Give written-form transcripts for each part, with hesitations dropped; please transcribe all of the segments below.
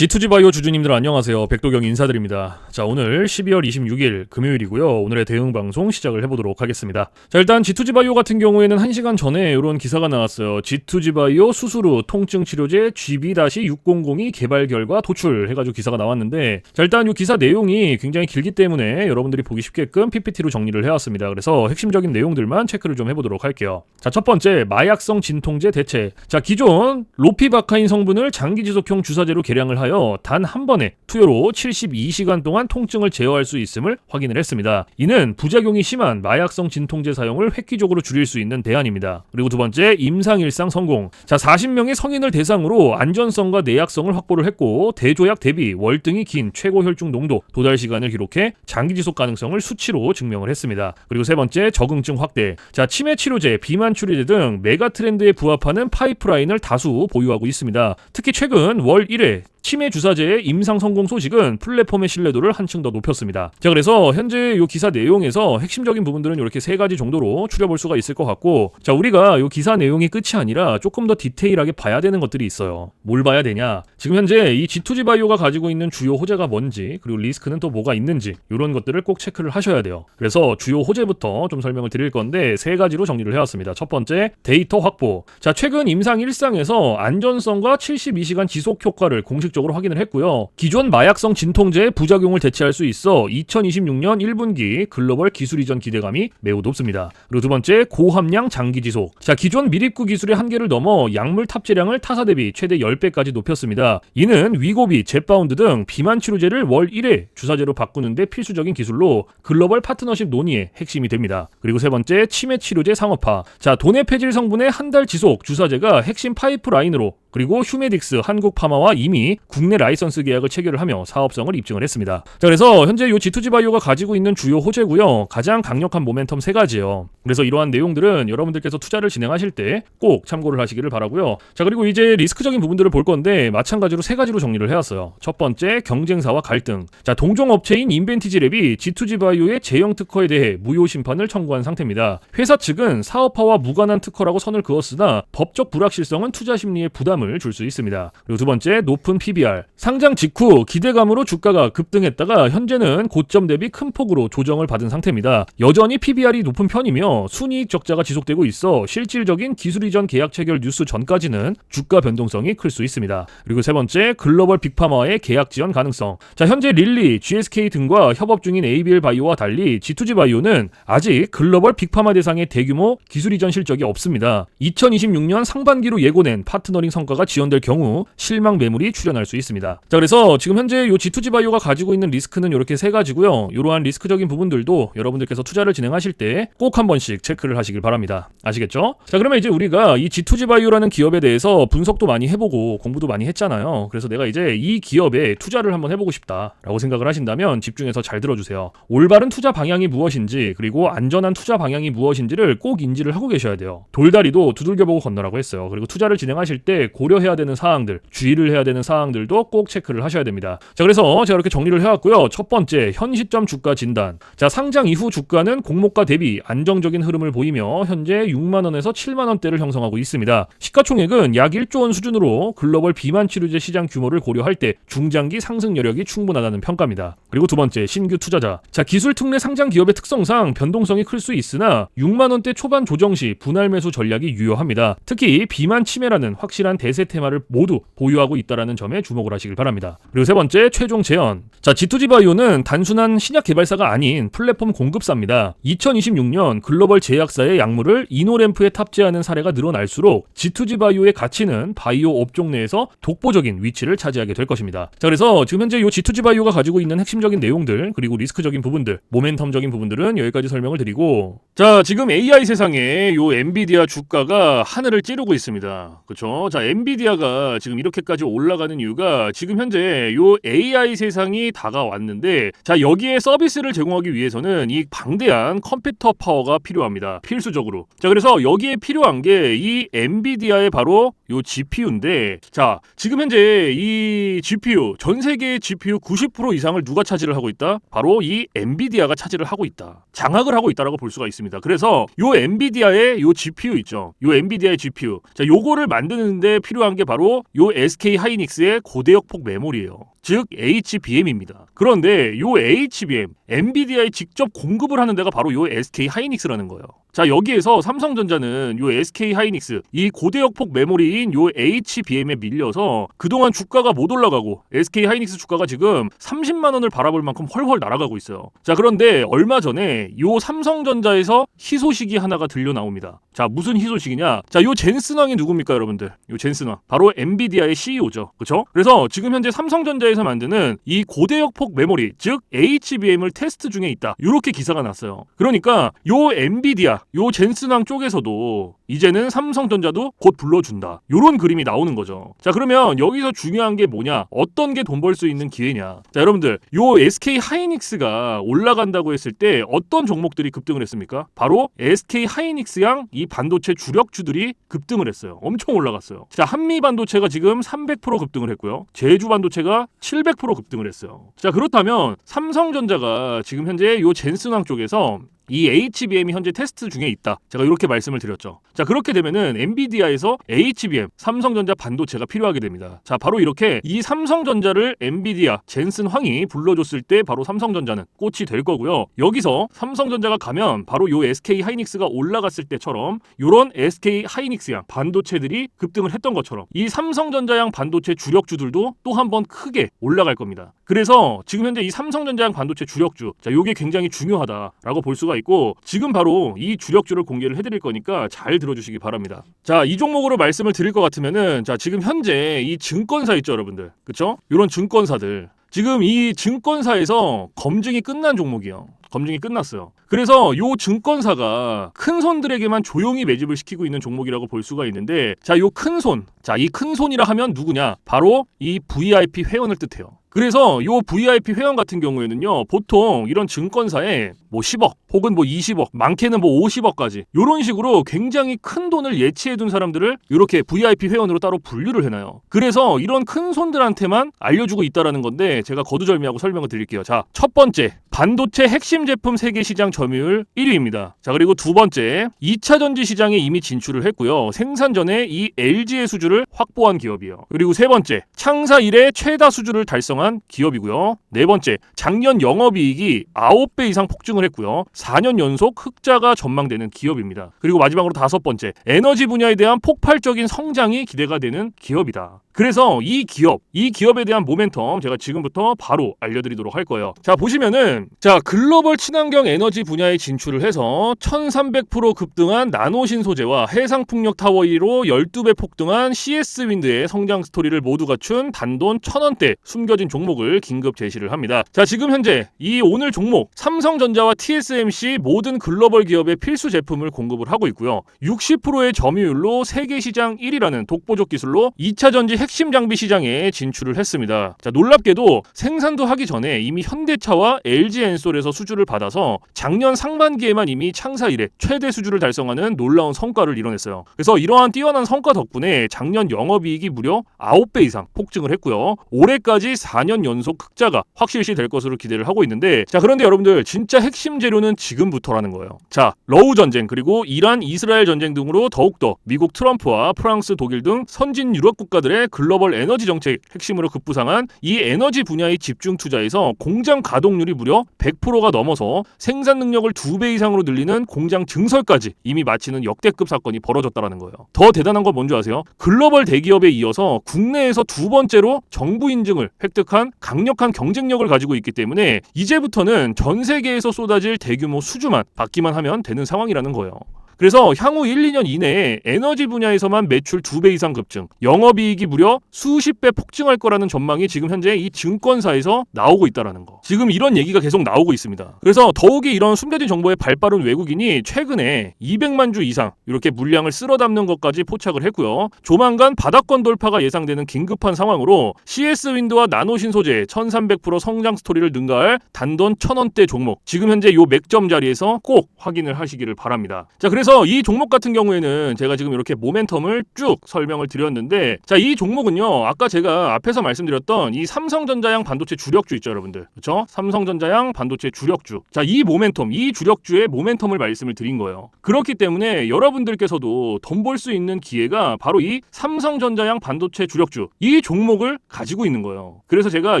G2G 바이오 주주님들 안녕하세요. 백도경 인사드립니다. 자, 오늘 12월 26일 금요일이고요. 오늘의 대응 방송 시작을 해보도록 하겠습니다. 자, 일단 G2G 바이오 같은 경우에는 1시간 전에 이런 기사가 나왔어요. G2G 바이오 수수루 통증 치료제 GB-6002 개발 결과 도출 해가지고 기사가 나왔는데, 자, 일단 이 기사 내용이 굉장히 길기 때문에 여러분들이 보기 쉽게끔 PPT로 정리를 해왔습니다. 그래서 핵심적인 내용들만 체크를 좀 해보도록 할게요. 자, 첫 번째, 마약성 진통제 대체. 자, 기존 로피바카인 성분을 장기 지속형 주사제로 개량을 하여 단 한 번에 투여로 72시간 동안 통증을 제어할 수 있음을 확인을 했습니다. 이는 부작용이 심한 마약성 진통제 사용을 획기적으로 줄일 수 있는 대안입니다. 그리고 두 번째, 임상일상 성공. 자, 40명의 성인을 대상으로 안전성과 내약성을 확보를 했고, 대조약 대비 월등히 긴 최고 혈중 농도, 도달 시간을 기록해 장기 지속 가능성을 수치로 증명을 했습니다. 그리고 세 번째, 적응증 확대. 자, 치매 치료제, 비만 치료제 등 메가 트렌드에 부합하는 파이프라인을 다수 보유하고 있습니다. 특히 최근 월 1회 치매 주사제의 임상 성공 소식은 플랫폼의 신뢰도를 한층 더 높였습니다. 자, 그래서 현재 이 기사 내용에서 핵심적인 부분들은 이렇게 세 가지 정도로 추려볼 수가 있을 것 같고, 자, 우리가 이 기사 내용이 끝이 아니라 조금 더 디테일하게 봐야 되는 것들이 있어요. 뭘 봐야 되냐? 지금 현재 이 G2G 바이오가 가지고 있는 주요 호재가 뭔지, 그리고 리스크는 또 뭐가 있는지, 이런 것들을 꼭 체크를 하셔야 돼요. 그래서 주요 호재부터 좀 설명을 드릴 건데, 세 가지로 정리를 해왔습니다. 첫 번째, 데이터 확보. 자, 최근 임상 1상에서 안전성과 72시간 지속 효과를 공식적으로 확인을 했고요. 기존 마약성 진통제의 부작용을 대체할 수 있어 2026년 1분기 글로벌 기술 이전 기대감이 매우 높습니다. 그리고 두 번째, 고함량 장기 지속. 자, 기존 미립구 기술의 한계를 넘어 약물 탑재량을 타사 대비 최대 10배까지 높였습니다. 이는 위고비, 젯바운드 등 비만 치료제를 월 1회 주사제로 바꾸는데 필수적인 기술로 글로벌 파트너십 논의의 핵심이 됩니다. 그리고 세 번째, 치매 치료제 상업화. 자, 도내 폐질 성분의 한 달 지속 주사제가 핵심 파이프라인으로, 그리고 휴메딕스, 한국파마와 이미 국내 라이선스 계약을 체결을 하며 사업성을 입증을 했습니다. 자, 그래서 현재 이 G2G 바이오가 가지고 있는 주요 호재고요. 가장 강력한 모멘텀 세 가지예요. 그래서 이러한 내용들은 여러분들께서 투자를 진행하실 때 꼭 참고를 하시기를 바라고요. 자, 그리고 이제 리스크적인 부분들을 볼 건데, 마찬가지로 세 가지로 정리를 해왔어요. 첫 번째, 경쟁사와 갈등. 자, 동종 업체인 인벤티지랩이 G2G 바이오의 제형 특허에 대해 무효 심판을 청구한 상태입니다. 회사 측은 사업화와 무관한 특허라고 선을 그었으나 법적 불확실성은 투자 심리에 부담을 줄 수 있습니다. 그리고 두 번째, 높은 PBR. 상장 직후 기대감으로 주가가 급등했다가 현재는 고점 대비 큰 폭으로 조정을 받은 상태입니다. 여전히 PBR이 높은 편이며 순이익 적자가 지속되고 있어 실질적인 기술 이전 계약 체결 뉴스 전까지는 주가 변동성이 클 수 있습니다. 그리고 세 번째, 글로벌 빅파마와의 계약 지원 가능성. 자, 현재 릴리, GSK 등과 협업 중인 ABL 바이오와 달리 G2G 바이오는 아직 글로벌 빅파마 대상의 대규모 기술 이전 실적이 없습니다. 2026년 상반기로 예고된 파트너링 성과가 지연될 경우 실망 매물이 출현할 수 있습니다. 자, 그래서 지금 현재 이 G2G 바이오가 가지고 있는 리스크는 이렇게 세 가지고요. 이러한 리스크적인 부분들도 여러분들께서 투자를 진행하실 때 꼭 한 번씩 체크를 하시길 바랍니다. 아시겠죠? 자, 그러면 이제 우리가 이 G2G 바이오라는 기업에 대해서 분석도 많이 해보고 공부도 많이 했잖아요. 그래서 내가 이제 이 기업에 투자를 한번 해보고 싶다라고 생각을 하신다면 집중해서 잘 들어주세요. 올바른 투자 방향이 무엇인지, 그리고 안전한 투자 방향이 무엇인지를 꼭 인지를 하고 계셔야 돼요. 돌다리도 두들겨보고 건너라고 했어요. 그리고 투자를 진행하실 때 고려해야 되는 사항들, 주의를 해야 되는 사항들도 꼭 체크를 하셔야 됩니다. 자, 그래서 제가 이렇게 정리를 해왔고요. 첫 번째, 현 시점 주가 진단. 자, 상장 이후 주가는 공모가 대비 안정적인 흐름을 보이며 현재 6만원에서 7만원대를 형성하고 있습니다. 시가총액은 약 1조 원 수준으로 글로벌 비만 치료제 시장 규모를 고려할 때 중장기 상승 여력이 충분하다는 평가입니다. 그리고 두 번째, 신규 투자자. 자, 기술 특례 상장 기업의 특성상 변동성이 클 수 있으나 6만원대 초반 조정 시 분할 매수 전략이 유효합니다. 특히 비만 치매라는 확실한 대세 테마를 모두 보유하고 있다는 점에 주목을 하시길 바랍니다. 그리고 세 번째, 최종 제언. 자, G2G 바이오는 단순한 신약 개발사가 아닌 플랫폼 공급사입니다. 2026년 글로벌 제약사의 약물을 이노램프에 탑재하는 사례가 늘어날수록 G2G 바이오의 가치는 바이오 업종 내에서 독보적인 위치를 차지하게 될 것입니다. 자, 그래서 지금 현재 이 G2G 바이오가 가지고 있는 핵심적인 내용들, 그리고 리스크적인 부분들, 모멘텀적인 부분들은 여기까지 설명을 드리고, 자, 지금 AI 세상에 요 엔비디아 주가가 하늘을 찌르고 있습니다. 그렇죠? 자, 엔비디아가 지금 이렇게까지 올라가는 이유가 지금 현재 요 AI 세상이 다가왔는데, 자, 여기에 서비스를 제공하기 위해서는 이 방대한 컴퓨터 파워가 필요합니다. 필수적으로. 자, 그래서 여기에 필요한 게 이 엔비디아의 바로 요 GPU인데, 자, 지금 현재 이 GPU, 전 세계의 GPU 90% 이상을 누가 차지를 하고 있다? 바로 이 엔비디아가 차지를 하고 있다. 장악을 하고 있다라고 볼 수가 있습니다. 그래서 요 엔비디아의 요 GPU 있죠. 요 엔비디아의 GPU. 자, 요거를 만드는데 필요한 게 바로 요 SK 하이닉스의 고대역폭 메모리예요. 즉 HBM입니다. 그런데 요 HBM, 엔비디아에 직접 공급을 하는 데가 바로 요 SK 하이닉스라는 거예요. 자, 여기에서 삼성전자는 요 SK 하이닉스, 이 고대역폭 메모리인 요 HBM에 밀려서 그동안 주가가 못 올라가고 SK 하이닉스 주가가 지금 30만 원을 바라볼 만큼 헐헐 날아가고 있어요. 자, 그런데 얼마 전에 요 삼성전자에서 희소식이 하나가 들려 나옵니다. 자, 무슨 희소식이냐? 자, 요 젠슨왕이 누굽니까, 여러분들? 요 젠슨왕. 바로 엔비디아의 CEO죠. 그렇죠? 그래서 지금 현재 삼성전자에서 만드는 이 고대역폭 메모리, 즉 HBM을 테스트 중에 있다. 이렇게 기사가 났어요. 그러니까 요 엔비디아, 요 젠슨왕 쪽에서도 이제는 삼성전자도 곧 불러준다. 요런 그림이 나오는 거죠. 자, 그러면 여기서 중요한 게 뭐냐? 어떤 게 돈 벌 수 있는 기회냐? 자, 여러분들, 요 SK 하이닉스가 올라간다고 했을 때 어떤 종목들이 급등을 했습니까? 바로 SK 하이닉스양 이 반도체 주력주들이 급등을 했어요. 엄청 올라갔어요. 자, 한미 반도체가 지금 300% 급등을 했고요. 제주 반도체가 700% 급등을 했어요. 자, 그렇다면 삼성전자가 지금 현재 요 젠슨왕 쪽에서 이 HBM이 현재 테스트 중에 있다. 제가 이렇게 말씀을 드렸죠. 자, 그렇게 되면은 엔비디아에서 HBM, 삼성전자 반도체가 필요하게 됩니다. 자, 바로 이렇게 이 삼성전자를 엔비디아, 젠슨 황이 불러줬을 때 바로 삼성전자는 꽃이 될 거고요. 여기서 삼성전자가 가면 바로 요 SK 하이닉스가 올라갔을 때처럼 요런 SK 하이닉스양 반도체들이 급등을 했던 것처럼 이 삼성전자양 반도체 주력주들도 또 한 번 크게 올라갈 겁니다. 그래서 지금 현재 이 삼성전자양 반도체 주력주, 자, 요게 굉장히 중요하다라고 볼 수가 있고, 지금 바로 이 주력주를 공개를 해드릴 거니까 잘 들어주시기 바랍니다. 자, 이 종목으로 말씀을 드릴 것 같으면은, 자, 지금 현재 이 증권사 있죠, 여러분들. 그쵸? 이런 증권사들. 지금 이 증권사에서 검증이 끝난 종목이에요. 검증이 끝났어요. 그래서 요 증권사가 큰 손들에게만 조용히 매집을 시키고 있는 종목이라고 볼 수가 있는데, 자, 요 큰 손. 자, 이 큰 손이라 하면 누구냐? 바로 이 VIP 회원을 뜻해요. 그래서 요 VIP 회원 같은 경우에는요, 보통 이런 증권사에 뭐 10억 혹은 뭐 20억, 많게는 뭐 50억까지 요런 식으로 굉장히 큰 돈을 예치해둔 사람들을 이렇게 VIP 회원으로 따로 분류를 해놔요. 그래서 이런 큰 손들한테만 알려주고 있다라는 건데, 제가 거두절미하고 설명을 드릴게요. 자, 첫 번째, 반도체 핵심 제품 세계 시장 점유율 1위입니다. 자, 그리고 두 번째, 2차 전지 시장에 이미 진출을 했고요. 생산 전에 이 LG의 수주를 확보한 기업이에요. 그리고 세 번째, 창사 이래 최다 수주를 달성한 기업이고요. 네 번째, 작년 영업이익이 9배 이상 폭증을 했고요. 4년 연속 흑자가 전망되는 기업입니다. 그리고 마지막으로 다섯 번째, 에너지 분야에 대한 폭발적인 성장이 기대가 되는 기업이다. 그래서 이 기업에 대한 모멘텀 제가 지금부터 바로 알려드리도록 할 거예요. 자, 보시면은, 자, 글로벌 친환경 에너지 분야에 진출을 해서 1300% 급등한 나노신 소재와 해상풍력 타워 1위로 12배 폭등한 CS윈드의 성장 스토리를 모두 갖춘 단돈 1000원대 숨겨진 종목을 긴급 제시를 합니다. 자, 지금 현재 이 오늘 종목 삼성전자와 TSMC 모든 글로벌 기업의 필수 제품을 공급을 하고 있고요. 60%의 점유율로 세계 시장 1위라는 독보적 기술로 2차 전지 핵심 장비 시장에 진출을 했습니다. 자, 놀랍게도 생산도 하기 전에 이미 현대차와 LG엔솔에서 수주를 받아서 작년 상반기에만 이미 창사 이래 최대 수주를 달성하는 놀라운 성과를 이뤄냈어요. 그래서 이러한 뛰어난 성과 덕분에 작년 영업이익이 무려 9배 이상 폭증을 했고요. 올해까지 4년 연속 흑자가 확실시 될 것으로 기대를 하고 있는데, 자, 그런데 여러분들, 진짜 핵심 재료는 지금부터라는 거예요. 자, 러우 전쟁 그리고 이란 이스라엘 전쟁 등으로 더욱더 미국 트럼프와 프랑스 독일 등 선진 유럽 국가들의 글로벌 에너지 정책 핵심으로 급부상한 이 에너지 분야의 집중 투자에서 공장 가동률이 무려 100%가 넘어서 생산 능력을 2배 이상으로 늘리는 공장 증설까지 이미 마치는 역대급 사건이 벌어졌다는 거예요. 더 대단한 건 뭔지 아세요? 글로벌 대기업에 이어서 국내에서 두 번째로 정부 인증을 획득한 강력한 경쟁력을 가지고 있기 때문에 이제부터는 전 세계에서 쏟아질 대규모 수주만 받기만 하면 되는 상황이라는 거예요. 그래서 향후 1, 2년 이내에 에너지 분야에서만 매출 2배 이상 급증, 영업이익이 무려 수십 배 폭증할 거라는 전망이 지금 현재 이 증권사에서 나오고 있다는 거. 지금 이런 얘기가 계속 나오고 있습니다. 그래서 더욱이 이런 숨겨진 정보에 발빠른 외국인이 최근에 200만 주 이상 이렇게 물량을 쓸어 담는 것까지 포착을 했고요. 조만간 바닥권 돌파가 예상되는 긴급한 상황으로 CS윈드와 나노신 소재 1300% 성장 스토리를 능가할 단돈 1000원대 종목, 지금 현재 요 맥점 자리에서 꼭 확인을 하시기를 바랍니다. 자, 그래서 그래서 이 종목 같은 경우에는 제가 지금 이렇게 모멘텀을 쭉 설명을 드렸는데, 자, 이 종목은요, 아까 제가 앞에서 말씀드렸던 이 삼성전자양 반도체 주력주 있죠, 여러분들. 그렇죠? 삼성전자양 반도체 주력주. 자, 이 모멘텀, 이 주력주의 모멘텀을 말씀을 드린 거예요. 그렇기 때문에 여러분들께서도 돈 벌 수 있는 기회가 바로 이 삼성전자양 반도체 주력주, 이 종목을 가지고 있는 거예요. 그래서 제가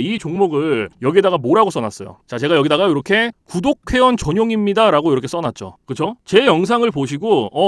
이 종목을 여기다가 뭐라고 써놨어요. 자, 제가 여기다가 이렇게 구독회원 전용입니다 라고 이렇게 써놨죠. 그쵸? 제 영상을 보시고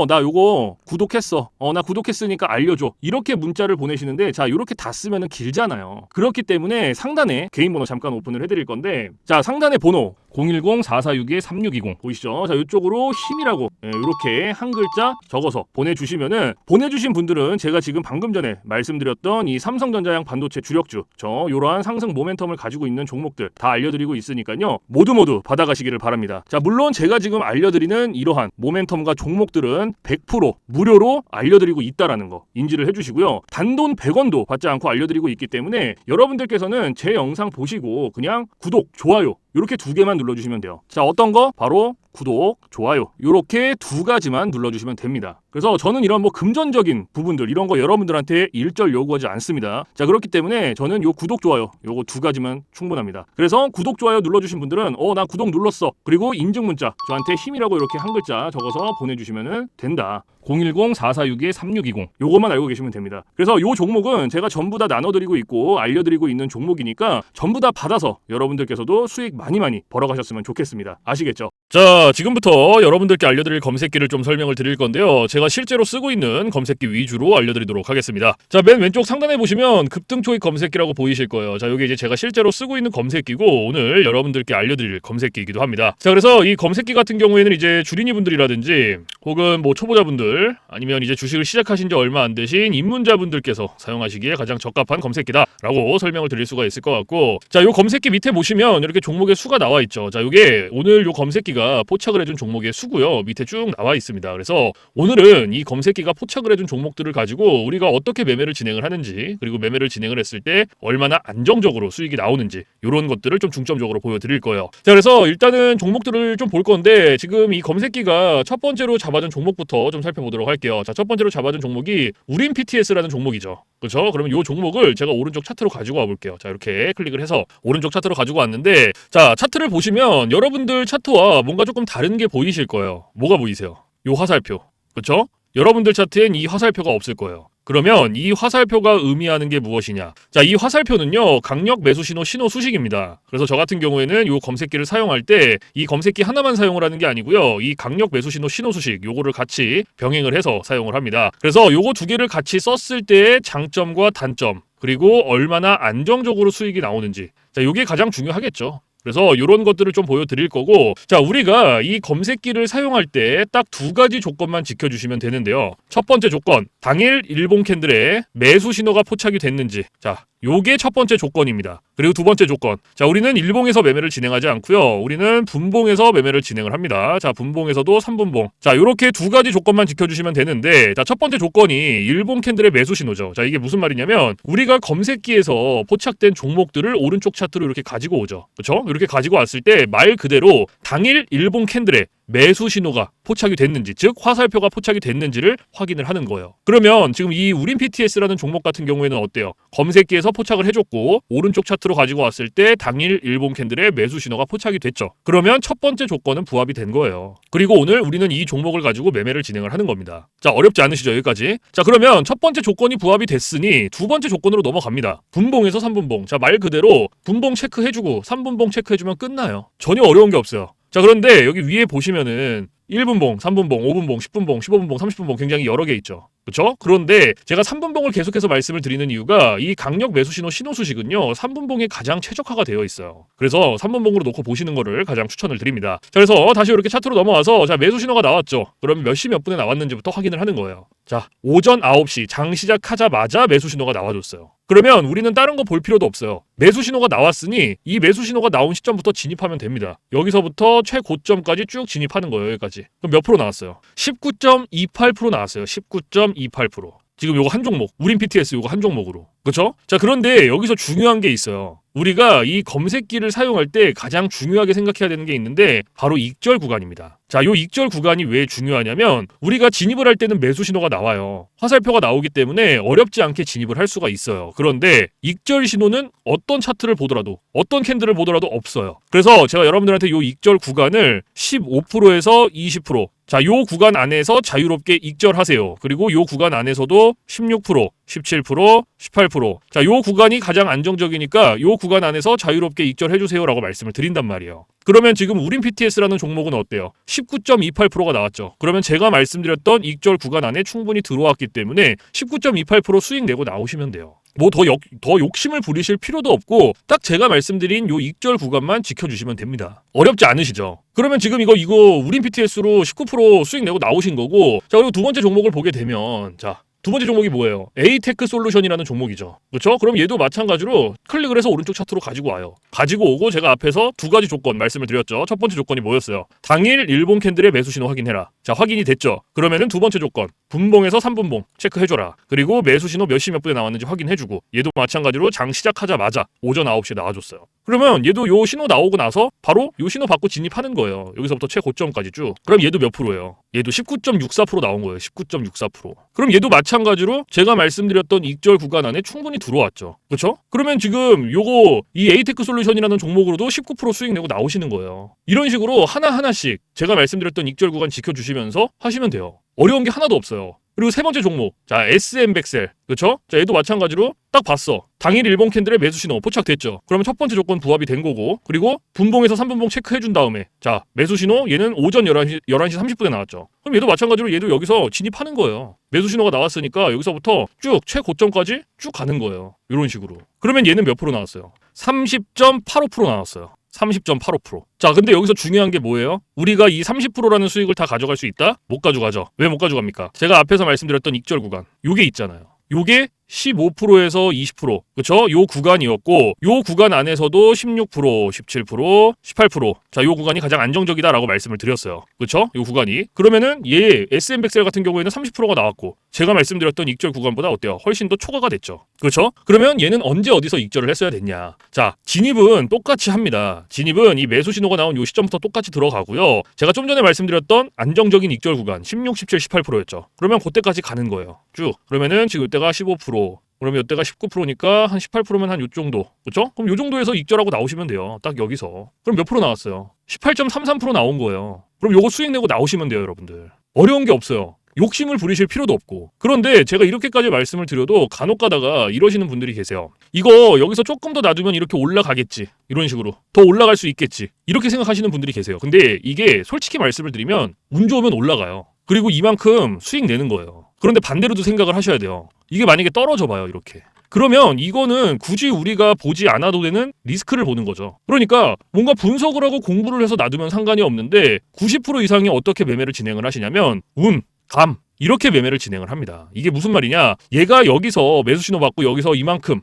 나 요거 구독했어, 나 구독했으니까 알려줘, 이렇게 문자를 보내시는데, 자, 이렇게 다 쓰면은 길잖아요. 그렇기 때문에 상단에 개인 번호 잠깐 오픈을 해드릴 건데, 자, 상단에 번호 010-4462-3620 보이시죠? 자, 이쪽으로 힘이라고 이렇게 한 글자 적어서 보내주시면은, 보내주신 분들은 제가 지금 방금 전에 말씀드렸던 이 삼성전자양 반도체 주력주, 요러한 상승 모멘텀을 가지고 있는 종목들 다 알려드리고 있으니까요, 모두 받아가시기를 바랍니다. 자, 물론 제가 지금 알려드리는 이러한 모멘텀과 종목들은 100% 무료로 알려드리고 있다라는 거 인지를 해주시고요. 단돈 100원도 받지 않고 알려드리고 있기 때문에 여러분들께서는 제 영상 보시고 그냥 구독, 좋아요 이렇게 2개만 눌러주시면 돼요. 자, 어떤 거? 바로 구독, 좋아요 이렇게 2가지만 눌러주시면 됩니다. 그래서 저는 이런 금전적인 부분들 이런 거 여러분들한테 일절 요구하지 않습니다. 자, 그렇기 때문에 저는 요 구독, 좋아요 요거 2가지만 충분합니다. 그래서 구독, 좋아요 눌러주신 분들은 나 구독 눌렀어, 그리고 인증 문자 저한테 힘이라고 이렇게 한 글자 적어서 보내주시면 된다. 010-4462-3620 요것만 알고 계시면 됩니다. 그래서 요 종목은 제가 전부 다 나눠드리고 있고 알려드리고 있는 종목이니까 전부 다 받아서 여러분들께서도 수익 많이 벌어가셨으면 좋겠습니다. 아시겠죠? 자, 지금부터 여러분들께 알려드릴 검색기를 좀 설명을 드릴 건데요, 제가 실제로 쓰고 있는 검색기 위주로 알려드리도록 하겠습니다. 자, 맨 왼쪽 상단에 보시면 급등초익 검색기라고 보이실 거예요. 자, 요게 이제 제가 실제로 쓰고 있는 검색기고 오늘 여러분들께 알려드릴 검색기이기도 합니다. 자, 그래서 이 검색기 같은 경우에는 이제 주린이 분들이라든지 혹은 초보자분들 아니면 이제 주식을 시작하신 지 얼마 안 되신 입문자분들께서 사용하시기에 가장 적합한 검색기다라고 설명을 드릴 수가 있을 것 같고, 자, 요 검색기 밑에 보시면 이렇게 종목의 수가 나와 있죠. 자, 요게 오늘 요 검색기가 포착을 해준 종목의 수고요. 밑에 쭉 나와 있습니다. 그래서 오늘은 이 검색기가 포착을 해준 종목들을 가지고 우리가 어떻게 매매를 진행을 하는지, 그리고 매매를 진행을 했을 때 얼마나 안정적으로 수익이 나오는지 이런 것들을 좀 중점적으로 보여드릴 거예요. 자, 그래서 일단은 종목들을 좀 볼 건데, 지금 이 검색기가 첫 번째로 잡아준 종목부터 좀 살펴보도록 할게요. 자, 첫 번째로 잡아준 종목이 우린 PTS라는 종목이죠. 그렇죠? 그러면 이 종목을 제가 오른쪽 차트로 가지고 와볼게요. 자, 이렇게 클릭을 해서 오른쪽 차트로 가지고 왔는데, 자, 차트를 보시면 여러분들 차트와 뭔가 조금 다른 게 보이실 거예요. 뭐가 보이세요? 요 화살표. 그렇죠? 여러분들 차트엔 이 화살표가 없을 거예요. 그러면 이 화살표가 의미하는 게 무엇이냐? 자, 이 화살표는요, 강력 매수 신호 수식입니다. 그래서 저 같은 경우에는 이 검색기를 사용할 때 이 검색기 하나만 사용을 하는 게 아니고요, 이 강력 매수 신호 수식 요거를 같이 병행을 해서 사용을 합니다. 그래서 요거 2개를 같이 썼을 때의 장점과 단점, 그리고 얼마나 안정적으로 수익이 나오는지, 자, 요게 가장 중요하겠죠. 그래서 이런 것들을 좀 보여드릴 거고, 자, 우리가 이 검색기를 사용할 때 딱 2가지 조건만 지켜주시면 되는데요. 첫 번째 조건, 당일 일봉 캔들에 매수 신호가 포착이 됐는지, 자, 요게 첫 번째 조건입니다. 그리고 두 번째 조건, 자, 우리는 일봉에서 매매를 진행하지 않고요, 우리는 분봉에서 매매를 진행을 합니다. 자, 분봉에서도 3분봉, 자, 요렇게 2가지 조건만 지켜주시면 되는데, 자, 첫 번째 조건이 일봉 캔들의 매수 신호죠. 자, 이게 무슨 말이냐면 우리가 검색기에서 포착된 종목들을 오른쪽 차트로 이렇게 가지고 오죠. 그렇죠? 이렇게 가지고 왔을 때 말 그대로 당일 일봉 캔들에 매수 신호가 포착이 됐는지, 즉 화살표가 포착이 됐는지를 확인을 하는 거예요. 그러면 지금 이 우린 PTS라는 종목 같은 경우에는 어때요? 검색기에서 포착을 해줬고 오른쪽 차트로 가지고 왔을 때 당일 일봉 캔들의 매수 신호가 포착이 됐죠. 그러면 첫 번째 조건은 부합이 된 거예요. 그리고 오늘 우리는 이 종목을 가지고 매매를 진행을 하는 겁니다. 자, 어렵지 않으시죠? 여기까지. 자, 그러면 첫 번째 조건이 부합이 됐으니 두 번째 조건으로 넘어갑니다. 분봉에서 3분봉. 자, 말 그대로 분봉 체크해주고 3분봉 체크해주면 끝나요. 전혀 어려운 게 없어요. 자, 그런데 여기 위에 보시면은 1분봉, 3분봉, 5분봉, 10분봉, 15분봉, 30분봉 굉장히 여러 개 있죠. 그렇죠? 그런데 제가 3분봉을 계속해서 말씀을 드리는 이유가 이 강력 매수 신호 수식은요, 3분봉에 가장 최적화가 되어 있어요. 그래서 3분봉으로 놓고 보시는 거를 가장 추천을 드립니다. 자, 그래서 다시 이렇게 차트로 넘어와서, 자, 매수 신호가 나왔죠. 그러면 몇 시 몇 분에 나왔는지부터 확인을 하는 거예요. 자, 오전 9시 장 시작하자마자 매수 신호가 나와줬어요. 그러면 우리는 다른 거 볼 필요도 없어요. 매수 신호가 나왔으니 이 매수 신호가 나온 시점부터 진입하면 됩니다. 여기서부터 최고점까지 쭉 진입하는 거예요. 여기까지. 그럼 몇 프로 나왔어요? 19.28% 나왔어요. 19.28%. 지금 요거 한 종목, 우린 PTS 요거 한 종목으로. 그렇죠? 자, 그런데 여기서 중요한 게 있어요. 우리가 이 검색기를 사용할 때 가장 중요하게 생각해야 되는 게 있는데 바로 익절 구간입니다. 자, 요 익절 구간이 왜 중요하냐면 우리가 진입을 할 때는 매수 신호가 나와요. 화살표가 나오기 때문에 어렵지 않게 진입을 할 수가 있어요. 그런데 익절 신호는 어떤 차트를 보더라도 어떤 캔들을 보더라도 없어요. 그래서 제가 여러분들한테 요 익절 구간을 15%에서 20%, 자, 요 구간 안에서 자유롭게 익절하세요. 그리고 요 구간 안에서도 16%, 17%, 18%. 자, 요 구간이 가장 안정적이니까 요 구간 안에서 자유롭게 익절해주세요라고 말씀을 드린단 말이에요. 그러면 지금 우린 PTS라는 종목은 어때요? 19.28%가 나왔죠. 그러면 제가 말씀드렸던 익절 구간 안에 충분히 들어왔기 때문에 19.28% 수익 내고 나오시면 돼요. 뭐 더 욕심을 부리실 필요도 없고 딱 제가 말씀드린 요 익절 구간만 지켜주시면 됩니다. 어렵지 않으시죠? 그러면 지금 이거 우린 PTS로 19% 수익 내고 나오신 거고, 자, 그리고 두 번째 종목을 보게 되면, 자, 두 번째 종목이 뭐예요? 에이테크 솔루션이라는 종목이죠. 그렇죠? 그럼 얘도 마찬가지로 클릭을 해서 오른쪽 차트로 가지고 와요. 가지고 오고 제가 앞에서 두 가지 조건 말씀을 드렸죠. 첫 번째 조건이 뭐였어요? 당일 일본 캔들의 매수 신호 확인해라. 자, 확인이 됐죠. 그러면은 두 번째 조건, 분봉에서 3분봉 체크해줘라. 그리고 매수 신호 몇 시 몇 분에 나왔는지 확인해주고, 얘도 마찬가지로 장 시작하자마자 오전 9시에 나와줬어요. 그러면 얘도 요 신호 나오고 나서 바로 요 신호 받고 진입하는 거예요. 여기서부터 최고점까지 쭉. 그럼 얘도 몇 프로예요? 얘도 19.64% 나온 거예요. 19.64%. 그럼 얘도 마찬가지로 제가 말씀드렸던 익절 구간 안에 충분히 들어왔죠. 그렇죠? 그러면 지금 요거 이 에이테크 솔루션이라는 종목으로도 19% 수익 내고 나오시는 거예요. 이런 식으로 하나하나씩 제가 말씀드렸던 익절 구간 지켜주시면서 하시면 돼요. 어려운 게 하나도 없어요. 그리고 세 번째 종목, 자, SM백셀, 그렇죠? 자, 얘도 마찬가지로 딱 봤어. 당일 일본 캔들의 매수 신호 포착됐죠. 그러면 첫 번째 조건 부합이 된 거고, 그리고 분봉에서 3분봉 체크해준 다음에, 자, 매수 신호 얘는 오전 11시 30분에 나왔죠. 그럼 얘도 마찬가지로 얘도 여기서 진입하는 거예요. 매수 신호가 나왔으니까 여기서부터 쭉 최고점까지 쭉 가는 거예요. 이런 식으로. 그러면 얘는 몇 프로 나왔어요? 30.85% 나왔어요. 30.85%. 자, 근데 여기서 중요한 게 뭐예요? 우리가 이 30%라는 수익을 다 가져갈 수 있다? 못 가져가죠. 왜 못 가져갑니까? 제가 앞에서 말씀드렸던 익절 구간. 요게 있잖아요. 요게 15%에서 20%. 그쵸? 요 구간이었고, 요 구간 안에서도 16%, 17%, 18%. 자, 요 구간이 가장 안정적이다라고 말씀을 드렸어요. 그쵸? 요 구간이. 그러면은 얘 SM백셀 같은 경우에는 30%가 나왔고, 제가 말씀드렸던 익절 구간보다 어때요? 훨씬 더 초과가 됐죠. 그렇죠? 그러면 얘는 언제 어디서 익절을 했어야 됐냐? 자, 진입은 똑같이 합니다. 진입은 이 매수 신호가 나온 요 시점부터 똑같이 들어가고요. 제가 좀 전에 말씀드렸던 안정적인 익절 구간 16, 17, 18%였죠. 그러면 그때까지 가는 거예요. 쭉. 그러면은 지금 이때가 15%. 그러면 이때가 19%니까 한 18%면 한 요 정도. 그렇죠? 그럼 요 정도에서 익절하고 나오시면 돼요. 딱 여기서. 그럼 몇 프로 나왔어요? 18.33% 나온 거예요. 그럼 요거 수익 내고 나오시면 돼요, 여러분들. 어려운 게 없어요. 욕심을 부리실 필요도 없고. 그런데 제가 이렇게까지 말씀을 드려도 간혹 가다가 이러시는 분들이 계세요. 이거 여기서 조금 더 놔두면 이렇게 올라가겠지. 이런 식으로. 더 올라갈 수 있겠지. 이렇게 생각하시는 분들이 계세요. 근데 이게 솔직히 말씀을 드리면 운 좋으면 올라가요. 그리고 이만큼 수익 내는 거예요. 그런데 반대로도 생각을 하셔야 돼요. 이게 만약에 떨어져 봐요, 이렇게. 그러면 이거는 굳이 우리가 보지 않아도 되는 리스크를 보는 거죠. 그러니까 뭔가 분석을 하고 공부를 해서 놔두면 상관이 없는데 90% 이상이 어떻게 매매를 진행을 하시냐면 운, 감, 이렇게 매매를 진행을 합니다. 이게 무슨 말이냐? 얘가 여기서 매수 신호 받고 여기서 이만큼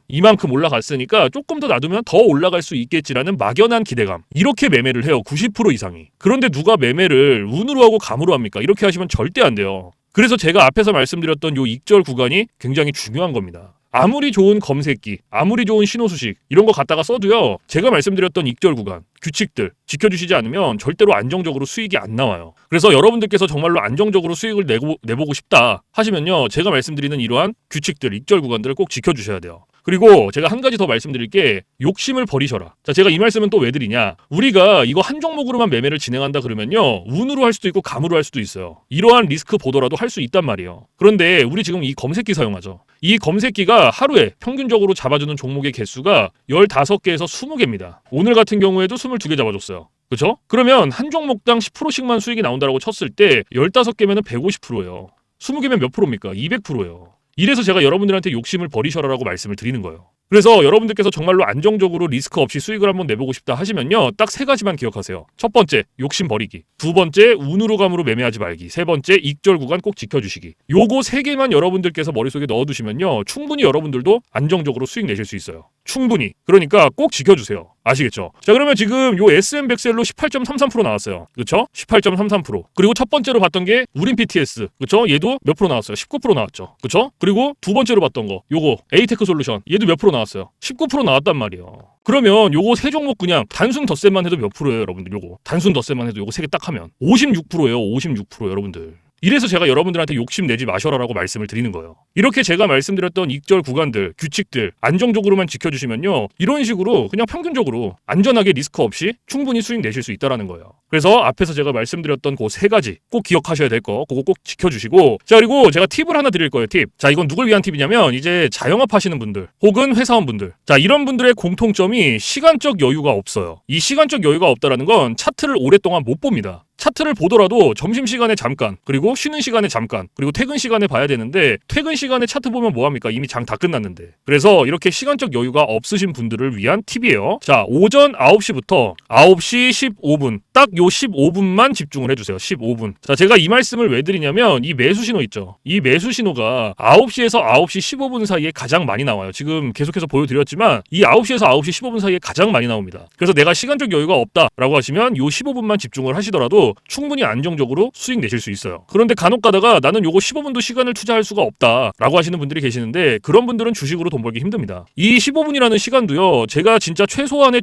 올라갔으니까 조금 더 놔두면 더 올라갈 수 있겠지라는 막연한 기대감. 이렇게 매매를 해요. 90% 이상이. 그런데 누가 매매를 운으로 하고 감으로 합니까? 이렇게 하시면 절대 안 돼요. 그래서 제가 앞에서 말씀드렸던 요 익절 구간이 굉장히 중요한 겁니다. 아무리 좋은 검색기, 아무리 좋은 신호수식 이런 거 갖다가 써도요. 제가 말씀드렸던 익절 구간, 규칙들 지켜주시지 않으면 절대로 안정적으로 수익이 안 나와요. 그래서 여러분들께서 정말로 안정적으로 수익을 내보고 싶다 하시면요. 제가 말씀드리는 이러한 규칙들, 익절 구간들을 꼭 지켜주셔야 돼요. 그리고 제가 한 가지 더 말씀드릴 게 욕심을 버리셔라. 자, 제가 이 말씀은 또 왜 드리냐? 우리가 이거 한 종목으로만 매매를 진행한다 그러면요. 운으로 할 수도 있고 감으로 할 수도 있어요. 이러한 리스크 보더라도 할 수 있단 말이에요. 그런데 우리 지금 이 검색기 사용하죠. 이 검색기가 하루에 평균적으로 잡아주는 종목의 개수가 15개에서 20개입니다. 오늘 같은 경우에도 22개 잡아줬어요. 그렇죠? 그러면 한 종목당 10%씩만 수익이 나온다고 쳤을 때 15개면 150%예요. 20개면 몇 프로입니까? 200%예요. 이래서 제가 여러분들한테 욕심을 버리셔라라고 말씀을 드리는 거예요. 그래서 여러분들께서 정말로 안정적으로 리스크 없이 수익을 한번 내보고 싶다 하시면요. 딱 세 가지만 기억하세요. 첫 번째, 욕심 버리기. 두 번째, 운으로 감으로 매매하지 말기. 세 번째, 익절 구간 꼭 지켜주시기. 요거 세 개만 여러분들께서 머릿속에 넣어두시면요. 충분히 여러분들도 안정적으로 수익 내실 수 있어요. 충분히. 그러니까 꼭 지켜주세요. 아시겠죠? 자, 그러면 지금 요 SM백셀로 18.33% 나왔어요. 그쵸? 18.33%. 그리고 첫 번째로 봤던 게 우린 PTS. 그쵸? 얘도 몇 프로 나왔어요? 19% 나왔죠. 그쵸? 그리고 두 번째로 봤던 거 요거 에이테크 솔루션. 얘도 몇 프로 나왔어요. 19% 나왔단 말이에요. 그러면 요거 세 종목 그냥 단순 덧셈만 해도 몇 프로예요, 여러분들? 요거 단순 덧셈만 해도 요거 세 개 딱 하면 56%예요. 56% 여러분들. 이래서 제가 여러분들한테 욕심내지 마셔라라고 말씀을 드리는 거예요. 이렇게 제가 말씀드렸던 익절 구간들, 규칙들 안정적으로만 지켜주시면요, 이런 식으로 그냥 평균적으로 안전하게 리스크 없이 충분히 수익 내실 수 있다라는 거예요. 그래서 앞에서 제가 말씀드렸던 그 세 가지 꼭 기억하셔야 될 거, 그거 꼭 지켜주시고, 자, 그리고 제가 팁을 하나 드릴 거예요. 팁. 자, 이건 누굴 위한 팁이냐면 이제 자영업 하시는 분들 혹은 회사원분들, 자, 이런 분들의 공통점이 시간적 여유가 없어요. 이 시간적 여유가 없다라는 건 차트를 오랫동안 못 봅니다. 차트를 보더라도 점심시간에 잠깐, 그리고 쉬는 시간에 잠깐, 그리고 퇴근 시간에 봐야 되는데, 퇴근 시간에 차트 보면 뭐합니까? 이미 장 다 끝났는데. 그래서 이렇게 시간적 여유가 없으신 분들을 위한 팁이에요. 자, 오전 9시부터 9시 15분 딱 요 15분만 집중을 해주세요. 15분. 자, 제가 이 말씀을 왜 드리냐면 이 매수 신호 있죠. 이 매수 신호가 9시에서 9시 15분 사이에 가장 많이 나와요. 지금 계속해서 보여드렸지만 이 9시에서 9시 15분 사이에 가장 많이 나옵니다. 그래서 내가 시간적 여유가 없다라고 하시면 요 15분만 집중을 하시더라도 충분히 안정적으로 수익 내실 수 있어요. 그런데 간혹 가다가 나는 요거 15분도 시간을 투자할 수가 없다라고 하시는 분들이 계시는데, 그런 분들은 주식으로 돈 벌기 힘듭니다. 이 15분이라는 시간도요, 제가 진짜 최소한의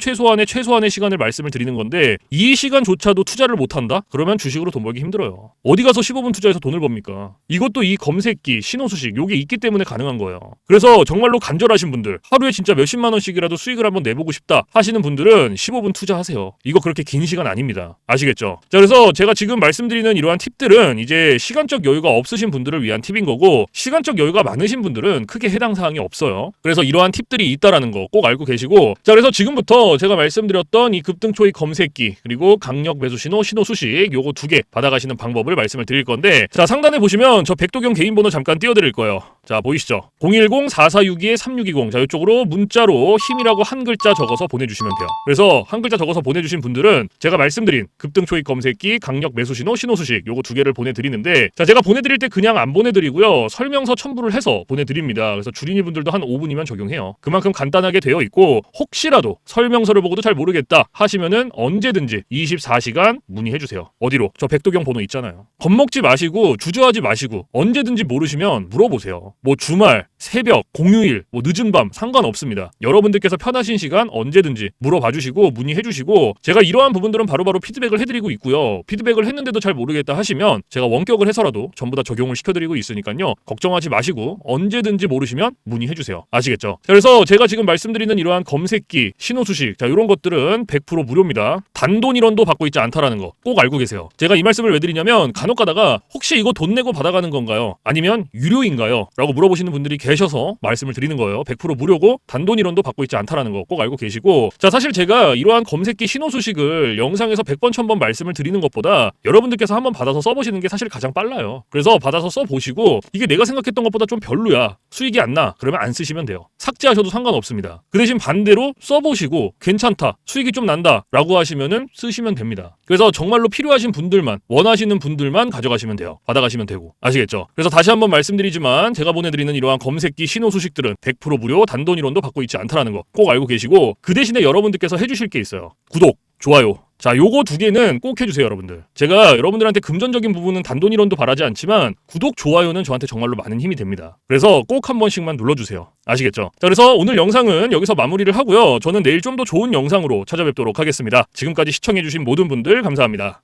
시간을 말씀을 드리는 건데, 이 시간조차도 투자를 못한다? 그러면 주식으로 돈 벌기 힘들어요. 어디 가서 15분 투자해서 돈을 법니까? 이것도 이 검색기, 신호수식 요게 있기 때문에 가능한 거예요. 그래서 정말로 간절하신 분들, 하루에 진짜 몇십만 원씩이라도 수익을 한번 내보고 싶다 하시는 분들은 15분 투자하세요. 이거 그렇게 긴 시간 아닙니다. 아시겠죠? 자, 그래서 제가 지금 말씀드리는 이러한 팁들은 이제 시간적 여유가 없으신 분들을 위한 팁인 거고, 시간적 여유가 많으신 분들은 크게 해당 사항이 없어요. 그래서 이러한 팁들이 있다라는 거 꼭 알고 계시고, 자, 그래서 지금부터 제가 말씀드렸던 이 급등초익 검색기, 그리고 강력 매수 신호, 신호 수식 요거 두 개 받아가시는 방법을 말씀을 드릴 건데, 자, 상단에 보시면 저 백도경 개인 번호 잠깐 띄워드릴 거예요. 자, 보이시죠? 010-4462-3620. 자, 이쪽으로 문자로 힘이라고 한 글자 적어서 보내주시면 돼요. 그래서 한 글자 적어서 보내주신 분들은 제가 말씀드린 급등초익 검색기, 강력 매수신호, 신호수식 요거 두 개를 보내드리는데, 자, 제가 보내드릴 때 그냥 안 보내드리고요, 설명서 첨부를 해서 보내드립니다. 그래서 주린이 분들도 한 5분이면 적용해요. 그만큼 간단하게 되어 있고, 혹시라도 설명서를 보고도 잘 모르겠다 하시면은 언제든지 24시간 문의해주세요. 어디로? 저 백도경 번호 있잖아요. 겁먹지 마시고 주저하지 마시고 언제든지 모르시면 물어보세요. 뭐 주말, 새벽, 공휴일, 뭐 늦은 밤 상관없습니다. 여러분들께서 편하신 시간 언제든지 물어봐 주시고 문의해 주시고, 제가 이러한 부분들은 바로바로 피드백을 해드리고 있고요. 피드백을 했는데도 잘 모르겠다 하시면 제가 원격을 해서라도 전부 다 적용을 시켜드리고 있으니까요. 걱정하지 마시고 언제든지 모르시면 문의해 주세요. 아시겠죠? 자, 그래서 제가 지금 말씀드리는 이러한 검색기, 신호수식, 자, 이런 것들은 100% 무료입니다. 단돈 1원도 받고 있지 않다라는 거 꼭 알고 계세요. 제가 이 말씀을 왜 드리냐면 간혹 가다가 혹시 이거 돈 내고 받아가는 건가요? 아니면 유료인가요? 라고 물어보시는 분들이 계셔서 말씀을 드리는 거예요. 100% 무료고 단돈 1원도 받고 있지 않다라는 거 꼭 알고 계시고, 자, 사실 제가 이러한 검색기 신호수식을 영상에서 100번 1000번 말씀을 드리는 것보다 여러분들께서 한번 받아서 써보시는 게 사실 가장 빨라요. 그래서 받아서 써보시고 이게 내가 생각했던 것보다 좀 별로야, 수익이 안 나, 그러면 안 쓰시면 돼요. 삭제하셔도 상관없습니다. 그 대신 반대로 써보시고 괜찮다, 수익이 좀 난다 라고 하시면은 쓰시면 됩니다. 그래서 정말로 필요하신 분들만, 원하시는 분들만 가져가시면 돼요. 받아가시면 되고. 아시겠죠? 그래서 다시 한번 말씀드리지만 제가 보내드리는 이러한 검색기 신호 수식들은 100% 무료, 단돈 1원도 받고 있지 않다라는 거 꼭 알고 계시고, 그 대신에 여러분들께서 해주실 게 있어요. 구독, 좋아요. 자, 요거 두 개는 꼭 해주세요, 여러분들. 제가 여러분들한테 금전적인 부분은 단돈 1원도 바라지 않지만 구독, 좋아요는 저한테 정말로 많은 힘이 됩니다. 그래서 꼭 한 번씩만 눌러주세요. 아시겠죠? 자, 그래서 오늘 영상은 여기서 마무리를 하고요. 저는 내일 좀 더 좋은 영상으로 찾아뵙도록 하겠습니다. 지금까지 시청해주신 모든 분들 감사합니다.